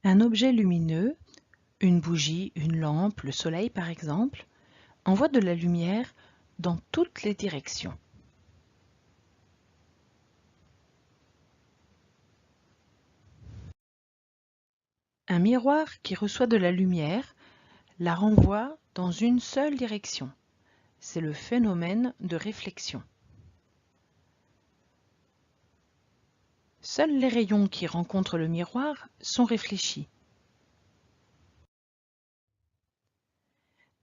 Un objet lumineux, une bougie, une lampe, le soleil par exemple, envoie de la lumière dans toutes les directions. Un miroir qui reçoit de la lumière la renvoie dans une seule direction. C'est le phénomène de réflexion. Seuls les rayons qui rencontrent le miroir sont réfléchis.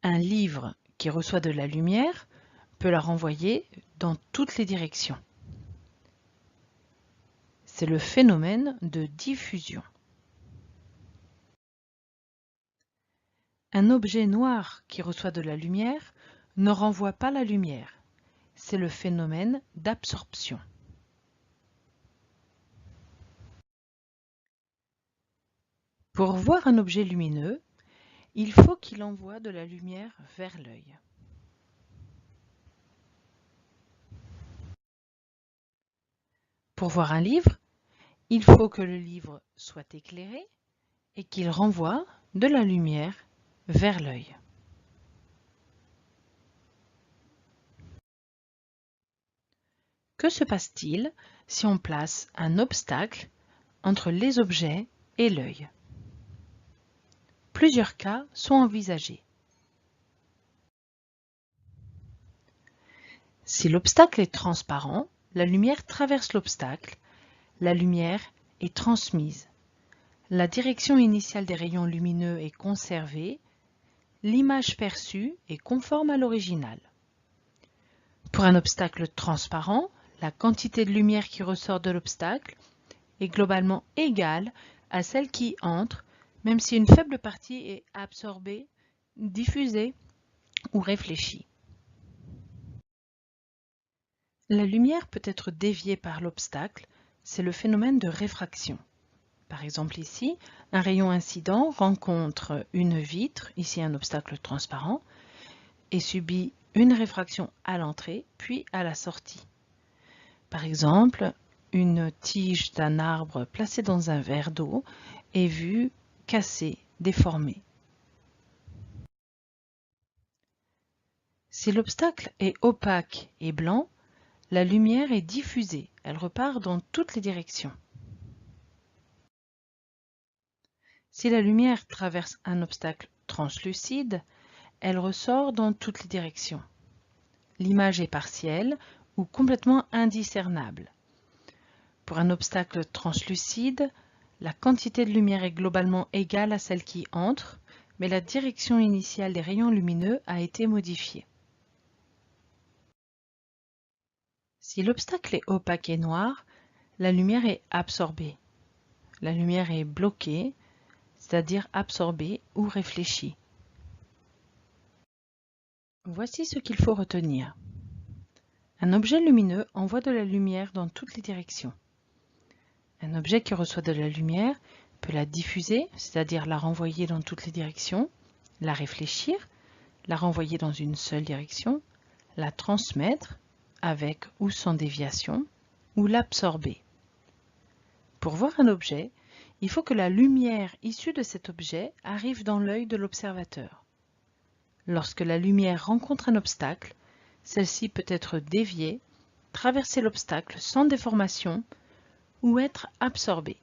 Un livre qui reçoit de la lumière peut la renvoyer dans toutes les directions. C'est le phénomène de diffusion. Un objet noir qui reçoit de la lumière ne renvoie pas la lumière. C'est le phénomène d'absorption. Pour voir un objet lumineux, il faut qu'il envoie de la lumière vers l'œil. Pour voir un livre, il faut que le livre soit éclairé et qu'il renvoie de la lumière vers l'œil. Que se passe-t-il si on place un obstacle entre les objets et l'œil? Plusieurs cas sont envisagés. Si l'obstacle est transparent, la lumière traverse l'obstacle, la lumière est transmise. La direction initiale des rayons lumineux est conservée, l'image perçue est conforme à l'original. Pour un obstacle transparent, la quantité de lumière qui ressort de l'obstacle est globalement égale à celle qui entre, même si une faible partie est absorbée, diffusée ou réfléchie. La lumière peut être déviée par l'obstacle, c'est le phénomène de réfraction. Par exemple ici, un rayon incident rencontre une vitre, ici un obstacle transparent, et subit une réfraction à l'entrée puis à la sortie. Par exemple, une tige d'un arbre placée dans un verre d'eau est vue cassée, déformée. Si l'obstacle est opaque et blanc, la lumière est diffusée, elle repart dans toutes les directions. Si la lumière traverse un obstacle translucide, elle ressort dans toutes les directions. L'image est partielle ou complètement indiscernable. Pour un obstacle translucide, la quantité de lumière est globalement égale à celle qui entre, mais la direction initiale des rayons lumineux a été modifiée. Si l'obstacle est opaque et noir, la lumière est absorbée. La lumière est bloquée, c'est-à-dire absorbée ou réfléchie. Voici ce qu'il faut retenir. Un objet lumineux envoie de la lumière dans toutes les directions. Un objet qui reçoit de la lumière peut la diffuser, c'est-à-dire la renvoyer dans toutes les directions, la réfléchir, la renvoyer dans une seule direction, la transmettre, avec ou sans déviation, ou l'absorber. Pour voir un objet, il faut que la lumière issue de cet objet arrive dans l'œil de l'observateur. Lorsque la lumière rencontre un obstacle, celle-ci peut être déviée, traverser l'obstacle sans déformation ou être absorbée.